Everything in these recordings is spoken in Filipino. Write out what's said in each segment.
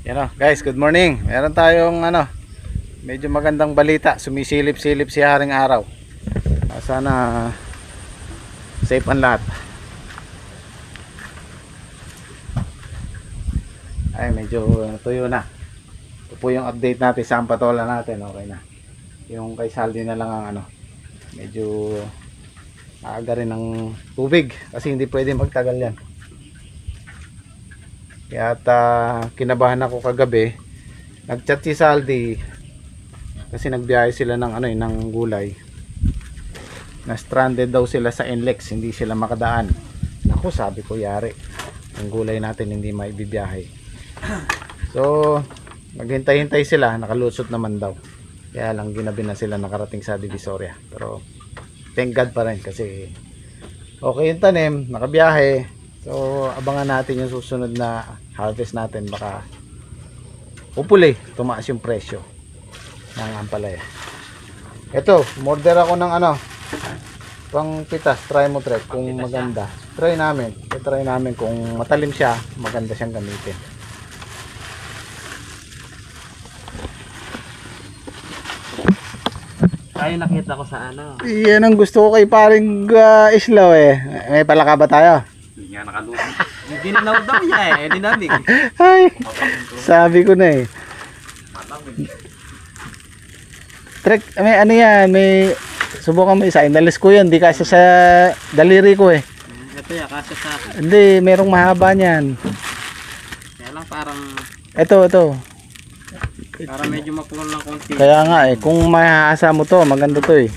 Yan o, guys, good morning. Meron tayong medyo magandang balita. Sumisilip-silip si Haring Araw. Sana safe ang lahat. Ay, medyo tuyo na. Ito po yung update natin sa patola natin. Okay na. Yung kay Saldi na lang ang medyo maaga rin ng tubig kasi hindi pwede magtagal yan. Kaya kinabahan ako kagabi. Nagchat si Saldi kasi nagbiyahe sila ng gulay. Na stranded daw sila sa NLEX, hindi sila makadaan. Ako, sabi ko yari. Yung gulay natin hindi maibibiyahe. So, naghintay-hintay sila, nakalusot naman daw. Kaya lang ginabi na sila nakarating sa Divisoria. Pero thank God pa rin kasi okay yung tanim, nakabiyahe. So, abangan natin yung susunod na harvest natin. Baka hopefully tumaas yung presyo ng ampalaya. Ito, order ako ng pang pitas, try mo trek kung maganda. Try namin kung matalim siya, maganda siyang gamitin. Ay, nakita ko sa Yan ang gusto ko kay paring Islaw eh. May palaka ba tayo? Hindi nga nakalusin. Hindi ninaw daw niya eh. Dinamig. Ay, sabi ko na eh. Trek, may yan, may subukan mo isa. Inalis ko yan, di kasi sa daliri ko eh. Ito ya, kasi sa akin. Hindi, merong mahaba niyan. Kaya lang parang, Ito. parang medyo mapulong ng konti. Kaya nga eh, kung mahasa mo to, maganda to eh.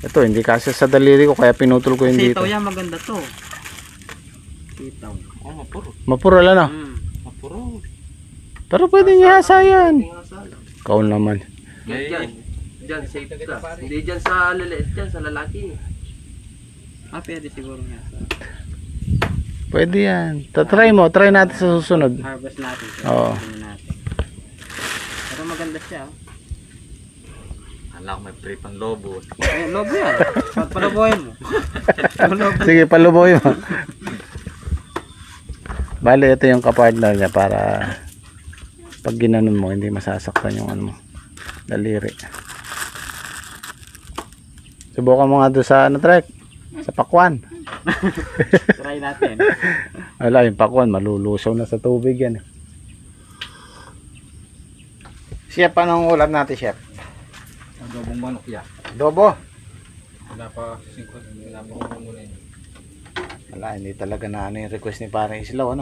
Ito, hindi kasi sa daliri ko, kaya pinutol ko yung dito. Sitaw yan, maganda to. Sitaw. Oh, mapuro. Mapuro lang no? Mapuro. Pero pwede niya hasa yan. Ikaw naman. Diyan, safe ka. Hindi dyan sa laliit, dyan sa lalaki. Pwede siguro nga. Pwede yan. Try mo, try natin sa susunod. Harvest natin. Oo. Pero maganda siya. Alam ko may pre pang lobo. Lobo yan. Palaboyin mo. Sige, paluboy mo. Bale, ito yung kapartner niya para pag ginanon mo, hindi masasaktan yung mo, daliri. Subukan mo nga doon sa trek, sa pakwan. Try natin. Wala, yung pakwan, malulusaw na sa tubig yan. Chef, anong ulam natin, Chef? Adobong manok ya. Adobo? Wala pa 5, wala pa ko muna yun. Wala, hindi talaga na yung request ni Parang Islaw,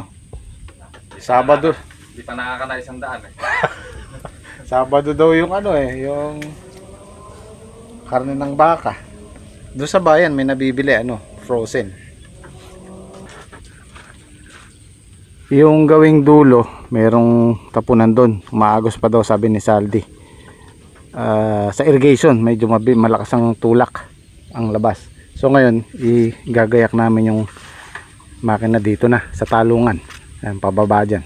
Sabado. Hindi pa nakakana 100 eh. Sabado daw yung yung karne ng baka. Doon sa bayan may nabibili frozen. Yung gawing dulo, merong tapunan doon. Umaagos pa daw sabi ni Saldi. Sa irrigation, medyo malakas ang tulak ang labas. So ngayon, igagayak namin yung makina dito na sa talungan. Ayan, pababa dyan.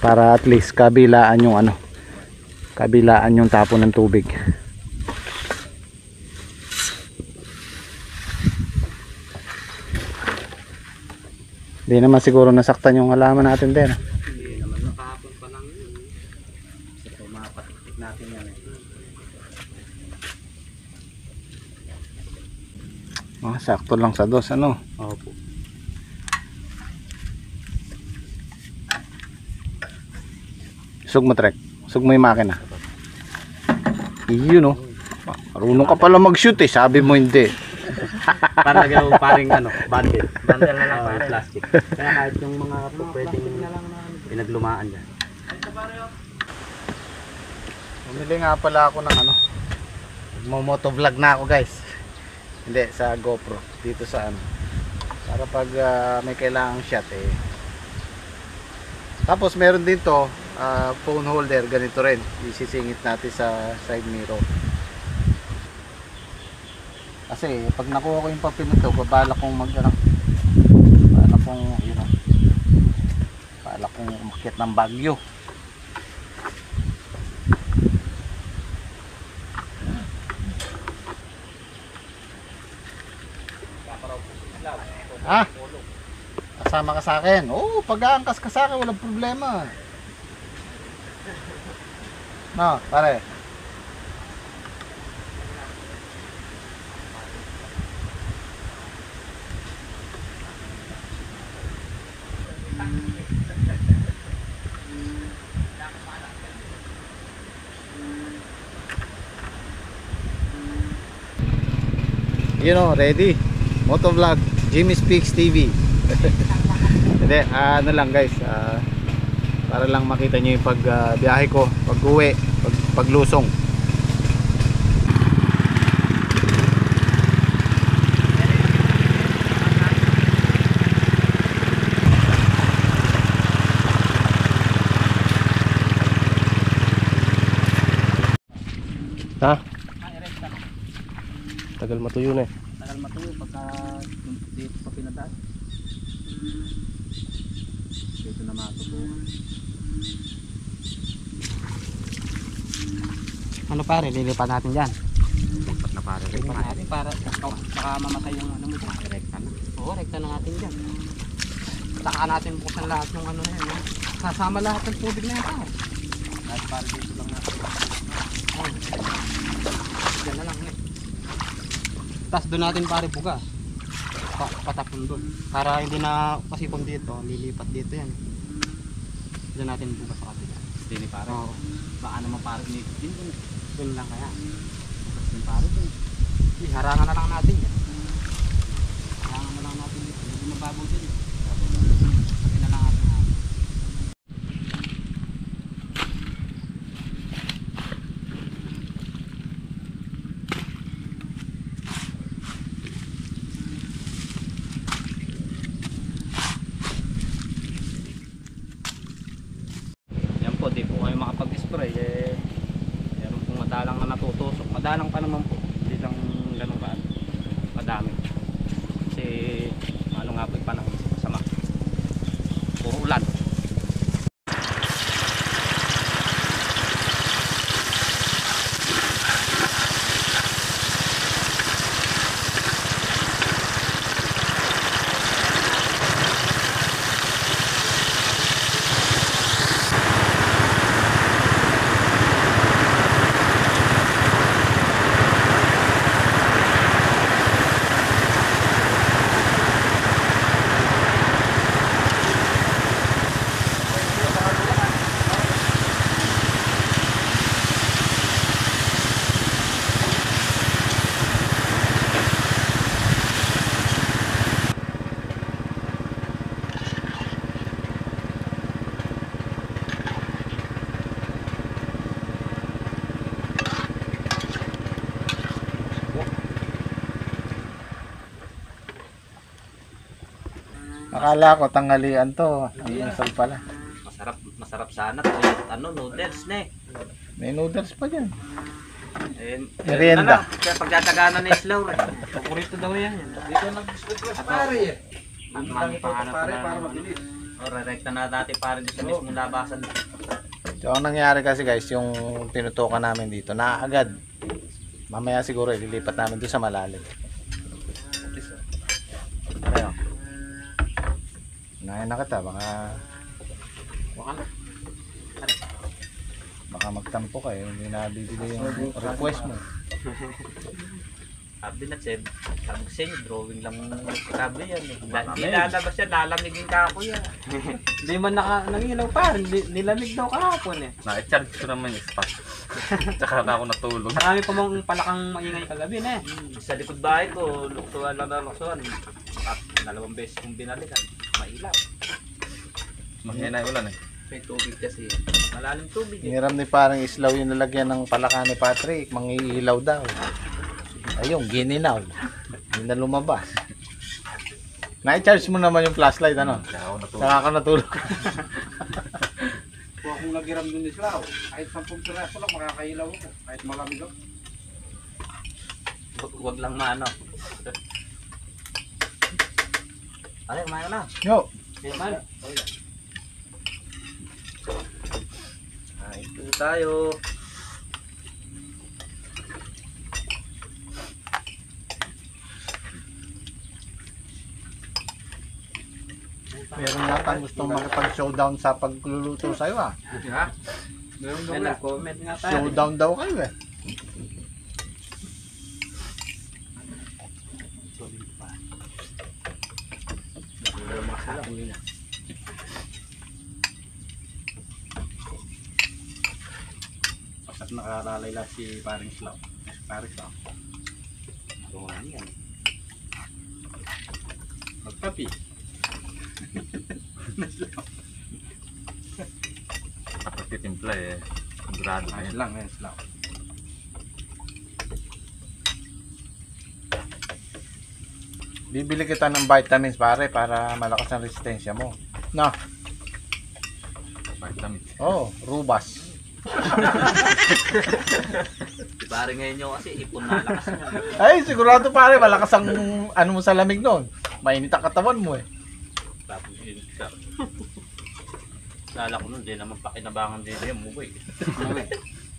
Para at least kabilaan yung kabilaan yung tapon ng tubig. Hindi naman siguro nasaktan yung halaman natin din. Hindi naman, nakahapon pa lang yun. So, mapatiktik natin yan Sakto lang sa dos, Opo. Sug mo trek. Sug mo yung makina. Iyon marunong ka pala mag-shoot sabi mo hindi. Para lagyan mo paring bundle. Bundle na lang para plastic. Kaya kahit yung mga pwedeng pinaglumaan dyan. Bumili nga pala ako ng motovlog na ako guys. Hindi, sa GoPro. Dito sa para pag may kailangang shot Tapos meron din to phone holder, ganito rin. Isisingit natin sa side mirror. Kasi pag nakuha ko yung papinito, balak kong balak kong umakyat ng Baguio. Ha? Kasama ka sa akin. Oo, pag-aangkas ka sa akin, walang problema. No, pare. Ready? Motovlog, Jimmy Speaks TV. Hindi, ano lang guys, para lang makita nyo yung biyahe ko, pag uwi, paglusong. Ha? Tagal matuyo na eh. Tagal matuyo pagka dito pa pinadaan. Dito na matutuwa. Ano pare, lilipat natin dyan. Lipat na pare. Lipat natin para baka mamatay yung ano mo dyan. Rekta na. Oo, rekta na natin dyan. Saka natin buksan lahat ng ano na yan. No? Sasama lahat ng tubig na yan pare. Lahat pare dito lang natin. Oh. Dyan na lang eh. Tapos doon natin pare buga. Patapon doon. Para hindi na pasipon dito, lilipat dito yan. Diyan natin buga sa kabila. Hindi pare. Oo. Baka naman pare doon lang kaya. Doon pare doon. Harangan na lang natin yan. Harangan na lang natin dito. Hindi mababaw din. Pati na lang natin. Di po kayo makapag-spray meron pong madalang na natutusok, madalang pa naman po, hindi lang ganun ka madami kasi ano nga po yung panahon masama, puro ulan. Akala ko tanghalian to. Ang isang pala. Masarap sana noodles na eh. May noodles pa dyan. Merienda. Kaya pagtatagaan na ni Slaw eh. Paborito daw yan. Dito nag-biscuit pare. Mami pare para mabilis. O rekta na natin pare dito sa mismong labasan. So ang nangyari kasi guys, yung tinutukan namin dito na agad. Mamaya siguro ililipat namin doon sa malalim. Ano? Unahin na kita, baka magtampo ka hindi na bibili yung request mo. Sabi na Seb, sabi sa inyo, drawing lang sabi yan eh. Hindi lalabas yan, lalamigin ka ako yan. Hindi man nangilaw pa, nilamig daw kahapon eh. Na-charge ko naman yung spot. Tsaka na ako natulog. Marami pa mong palakang maingay kagabi na eh. Sa likod bahay ko, luksuan lang na luksuan. At 2 beses kong binalikan, mailaw. Mahina yung ulan eh. May tubig kasi. Malalim tubig eh. Hiniram ni parang islaw yung nalagyan ng palaka ni Patrick, mangiilaw daw. Ayun, gininaw. Hindi na lumabas. Na-charge mo naman yung flashlight, ano? Saka ka natulog. Kung akong nagiram dun islaw, kahit 10 piraso lang makakailaw ako. Kahit malamig ako. Huwag lang maano. Ay, kumain ka na. Yo! Kumain. Ay, ito tayo. Meron yata gustong makipag-showdown sa pagluluto sa'yo ah. Ha? Meron daw Yan, na. comment nga tayo. Showdown daw kayo eh. Pasat nakalalay lang si paring Slaw. Paring Slaw. Tungan yan. Magkapi. Pagtitimpla eh. Grado na Ayos yun. lang yan Slaw. Bibili kita ng vitamins pare para malakas ang resistensya mo. No. Vitamin. Oh, Rubas. Si pare ngayon nyo kasi ipon na lakas niya. Ay, sigurado pare, malakas ang ano mo sa lamig noon. Mainit ang katawan mo eh. Tapos yun ka. Lala ko nun, di naman pakinabangan din yung muwi.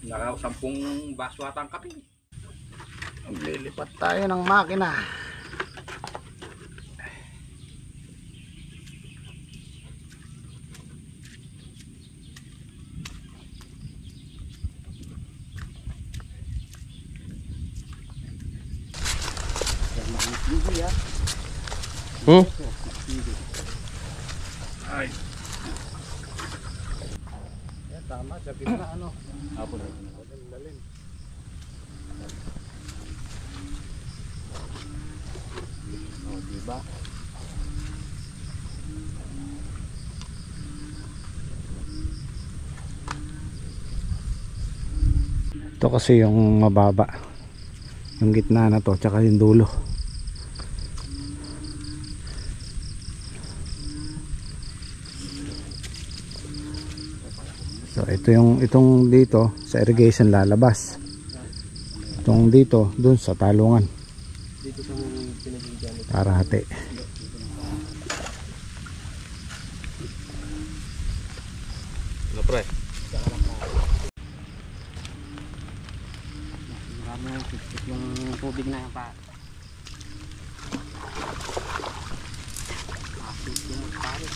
Naka 10 baso ata ang kape. Maglilipat tayo ng makina. Ay. Yan, tama, sa gitna ano. Apo na. Lalim. Oh, diba? Ito kasi yung mababa. Yung gitna na to, tsaka yung dulo. So ito yung itong dito sa irrigation lalabas. Itong dito dun sa talungan. Dito sa pinagigyan. Parate. Ano pre? Marami yung tubig na yung pa. Asit yung pare.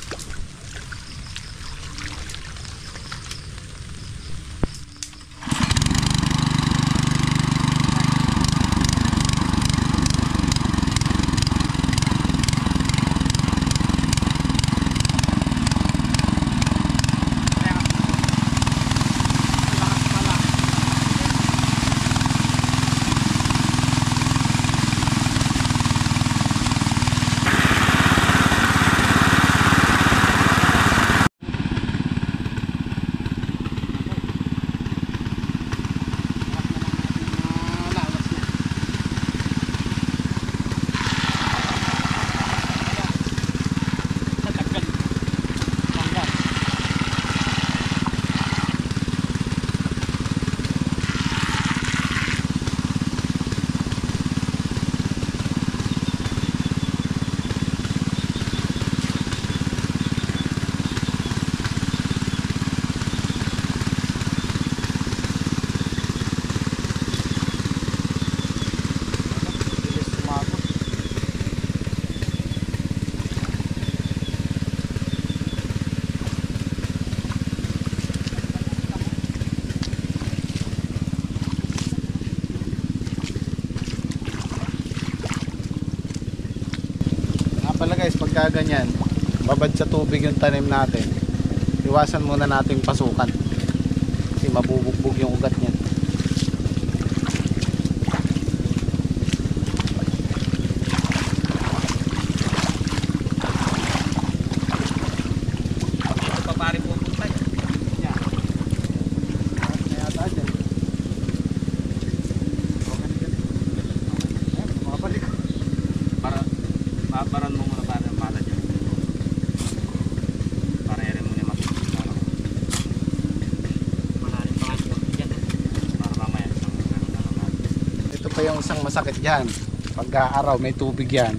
Pala guys, pagka ganyan, babad sa tubig yung tanim natin, iwasan muna nating pasukan kasi mabubugbog yung ugat niyan. Ito pa pare pupunta yan. Yan. Yata dyan. Makabalik. Paparan mo muna para mala dyan. Para rin mo na masusunod. Malalim pa nga dyan. Para mamaya isang ganun na lang. Ito pa yung isang masakit dyan. Pagka araw may tubig yan,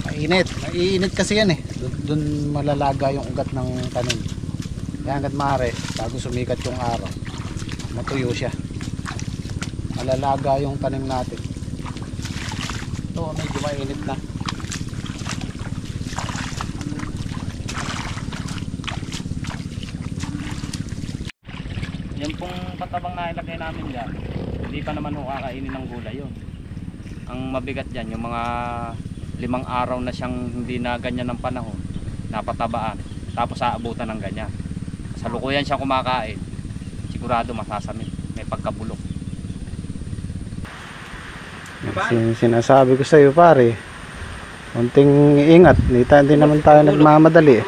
mainit. Maiinit kasi yan eh. Doon malalaga yung ugat ng tanim. Kaya hanggat maaari, bago sumikat yung araw, matuyo siya. Malalaga yung tanim natin. Ito medyo mainit na. matabang na ilagay namin dyan, hindi pa naman ho kakainin ng gulay yun. Ang mabigat dyan, yung mga 5 araw na siyang hindi na ganyan ng panahon, napatabaan, tapos aabutan ng ganyan. Sa lukuyan siya kumakain, sigurado masasamit, may pagkabulok. Sinasabi ko sa iyo pare, konting ingat, hindi naman tayo nagmamadali.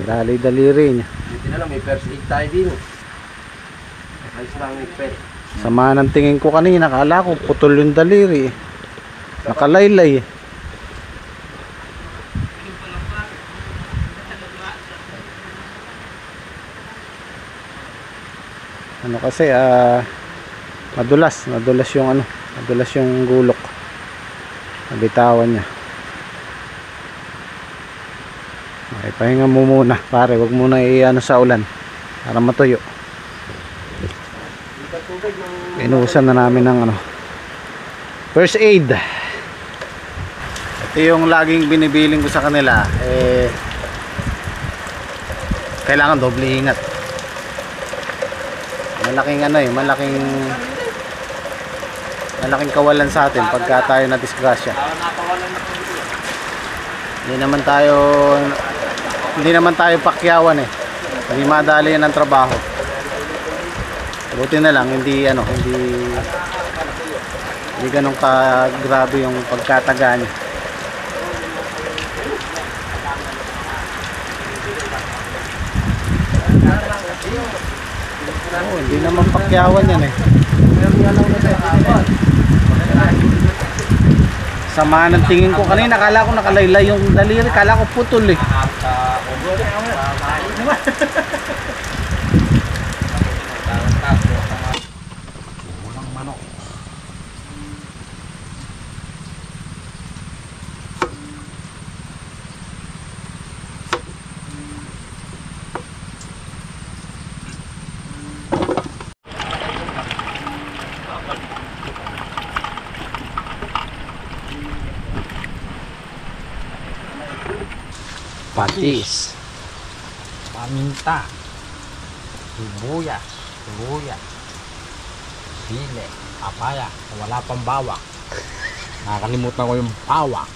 Dali-dali rin. Hindi na lang, may first aid tayo din. Ayos lang may pet. Sama ng tingin ko kanina, kala ko putol yung daliri. Nakalaylay. Ano kasi madulas yung gulok. Nabitawan niya. Okay, pahinga mo muna pare, wag muna i-ano sa ulan para matuyo. Inuusan na namin ng first aid. Ito yung laging binibiling ko sa kanila, kailangan doble ingat. Malaking kawalan sa atin pagka tayo na disgrasya. Hindi naman tayo pakyawan hindi madali yan ang trabaho. Buti na lang hindi ganun ka grabe yung pagkataga niya. Hindi naman pakyawan yan Sama ng tingin ko kanina, kala ko nakalaylay yung daliri, kala ko putol manok. Patis, paminta, sibuyas, sili, papaya, wala pang bawang. Nakakalimutan ko yung bawang.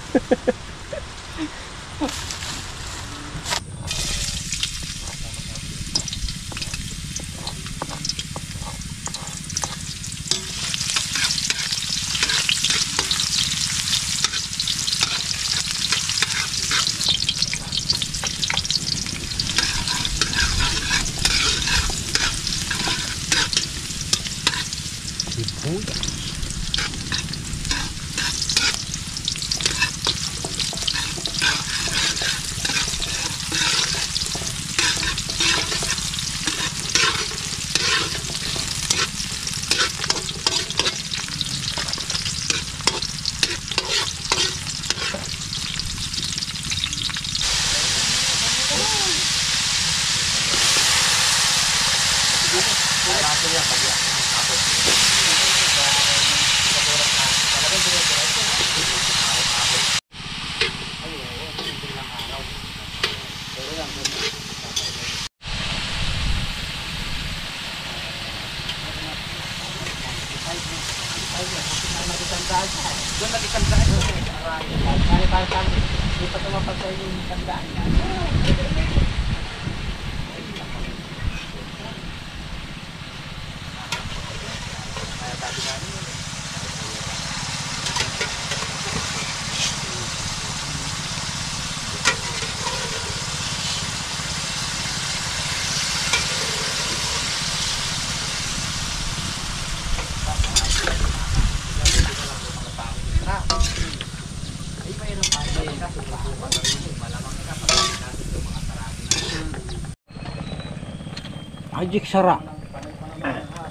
Magic sarap.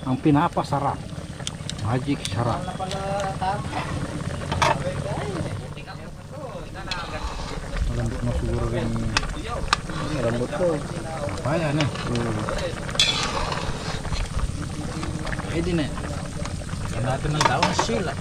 Ang pinapasarap. Magic sarap. Malambot na siguro rin. Malambot to. Papaya na. Pwede na. Yan natin ng tawang sila.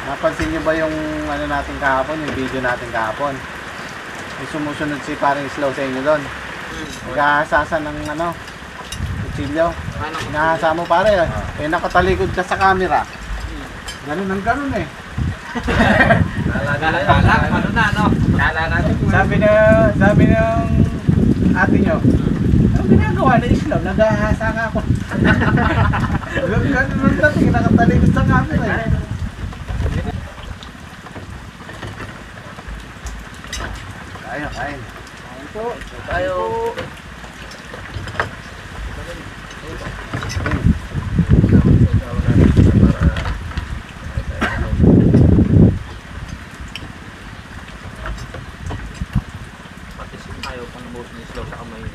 Napansin niyo ba yung ano natin kahapon, yung video natin kahapon? May sumusunod si paring Slow sa inyo doon. Nag-aasasan ng ano, kutsilyo. Ano? Inaasa mo pare, eh nakatalikod ka sa camera. Ganun ang ganun eh. Ano na, no? Kala natin. Sabi ng ate nyo, anong ginagawa na Islam? Nag-aasa ka ako. Ganun ang dating, nakatalikod sa camera eh. Kain, kain. Tayo. Pati siya ayaw pang boss ni Slow sa kamay.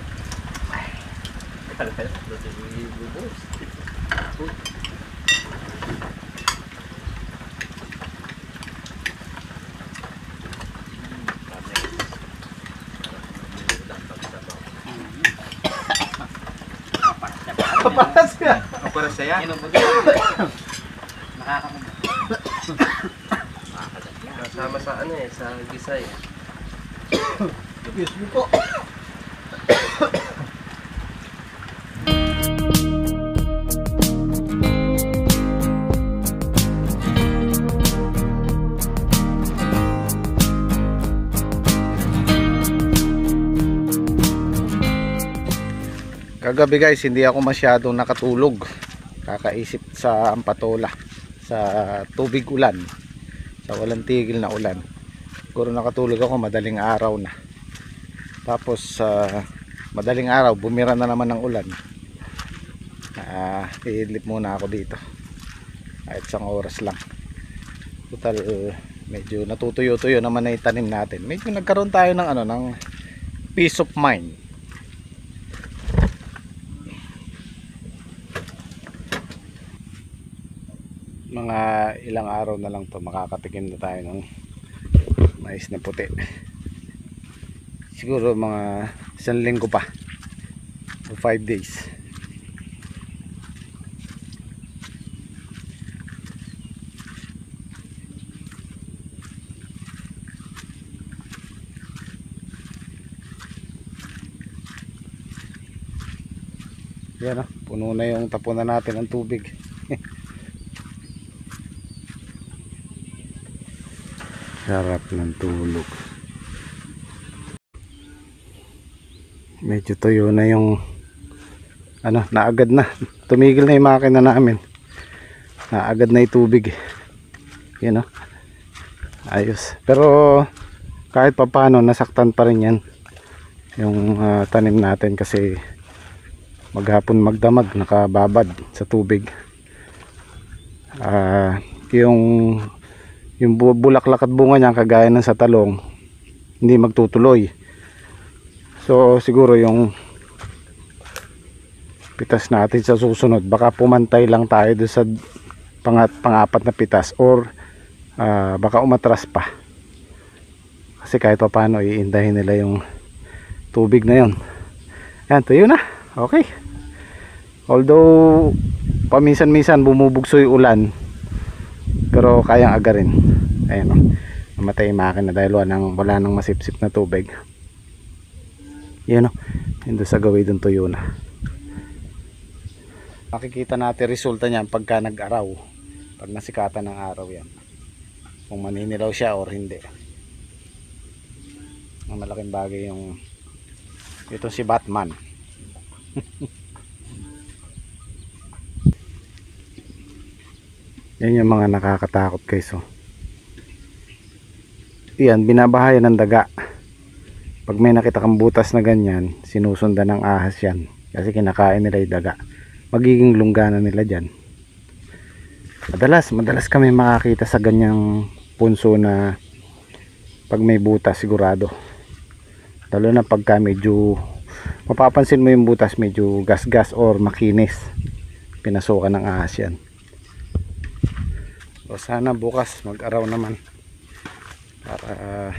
Paparas ka. Ang para siya yan. Kasama sa ano eh, sa gisay. Excuse me po. Kagabi guys, hindi ako masyadong nakatulog. Kakaisip sa Ampatola, sa tubig ulan, sa walang tigil na ulan. Siguro nakatulog ako madaling araw na. Tapos madaling araw bumira na naman ng ulan. Iidlip muna ako dito. Kahit isang oras lang. Total medyo natutuyo-tuyo naman na itanim natin. Medyo nagkaroon tayo ng ano, ng peace of mind. Mga ilang araw na lang to makakatikim na tayo ng mais na puti. Siguro mga 1 linggo pa o 5 days. Yan, puno na yung tapunan natin ng tubig. Sarap ng tulog. Medyo tuyo na yung ano, naagad na. Tumigil na yung makina namin. Naagad na yung tubig. Yan o. Ayos. Pero kahit papano nasaktan pa rin yan yung tanim natin kasi maghapon magdamag, nakababad sa tubig. Yung bulaklak at bunga niya kagaya ng sa talong hindi magtutuloy. So siguro yung pitas natin sa susunod baka pumantay lang tayo doon sa pang-apat na pitas or baka umatras pa kasi kahit pa paano iindahin nila yung tubig na yun. Yan, tuyo na. Okay, although paminsan-minsan bumubugso yung ulan pero kayang agarin. Ayan o, namatay yung makina dahil wala nang masipsip na tubig. Yan o, hindi sa gawin dun tuyo na. Makikita natin resulta niyan pagka nag-araw, pag nasikatan ng araw yan, kung maninilaw siya or hindi. Ang malaking bagay yung ito si Batman. Yan yung mga nakakatakot guys oh. Yan, binabahayan ng daga. Pag may nakita kang butas na ganyan, sinusundan ng ahas yan kasi kinakain nila yung daga. Magiging lungganan nila dyan. Madalas kami makakita sa ganyang punso na pag may butas sigurado. Lalo na pagka medyo mapapansin mo yung butas medyo gas-gas or makinis, pinasukan ng ahas yan. So sana bukas mag-araw naman para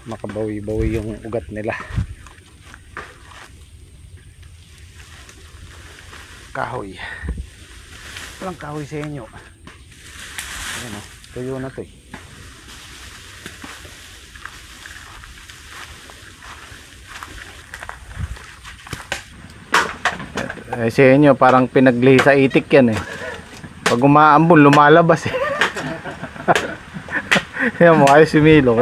makabawi-bawi yung ugat nila. Kahoy, walang kahoy sa inyo. Ayan o. Tuyo na to eh. Sa inyo parang pinaglihi sa itik yan eh. Pag umaambon lumalabas eh. Yan mo, ayos si Milo.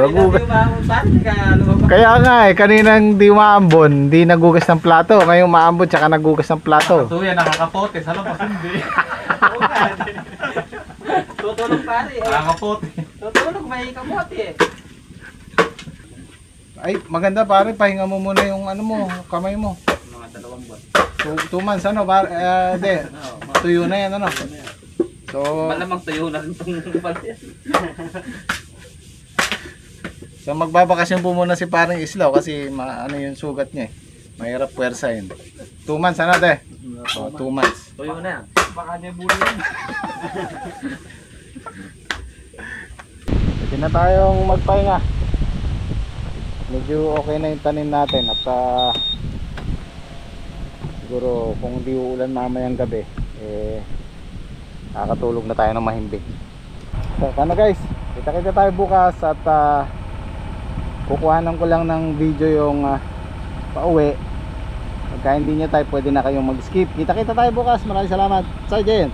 Kaya nga eh, kaninang di umaambon, di nagugas ng plato. Ngayon umaambon, tsaka nagugas ng plato. So yan, nakakapote. Sa labas hindi. Tutulog pare. Nakakapote. Tutulog, may kamote eh. Ay, maganda pare, pahinga mo muna yung ano mo, kamay mo. Mga 2 buwan. 2 months ano, pare, de, tuyo na yan ano. So, Malamang tuyo na rin itong pare. so magbabakasyon po muna si parang Islaw kasi ano yung sugat niya eh. Mahirap puwersahin. 2 months ano de? So, 2 months. Tuyo na yan. Baka niya bulo yan. Pwede na tayong magpahinga. Medyo okay na yung tanim natin at siguro kung di uulan mamayang gabi nakakatulog na tayo ng mahimbing. So paano guys, kita tayo bukas at kukuhanan ko lang ng video yung pauwi. Pagka hindi nyo tayo pwede na kayong mag skip. Kita tayo bukas, maraming salamat. Sergeant.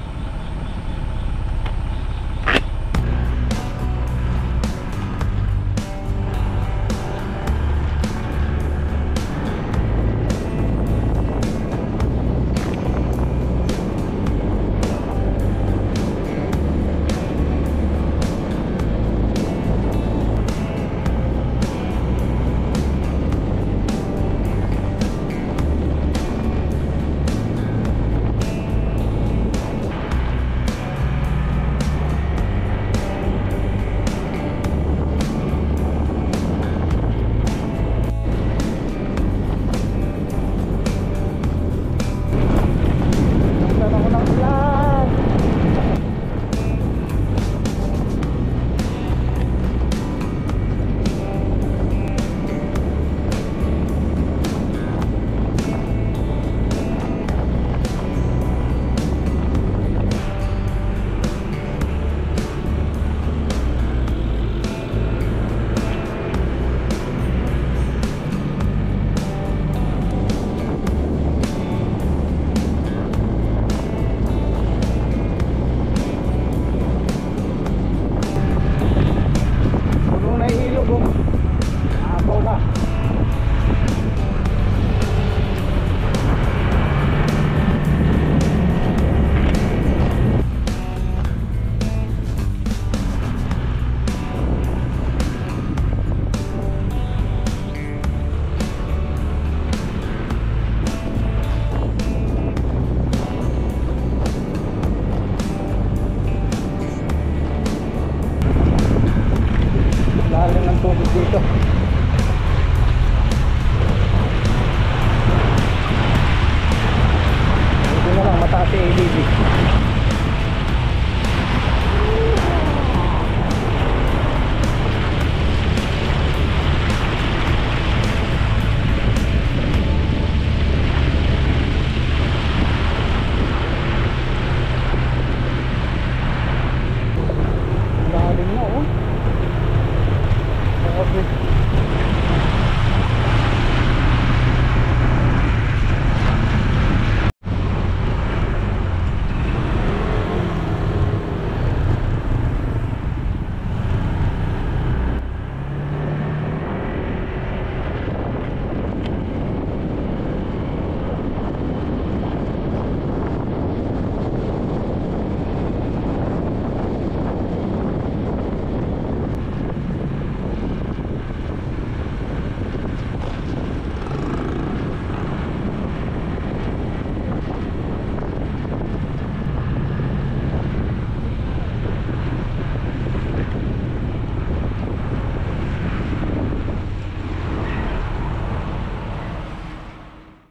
Lalim ng tubig dito.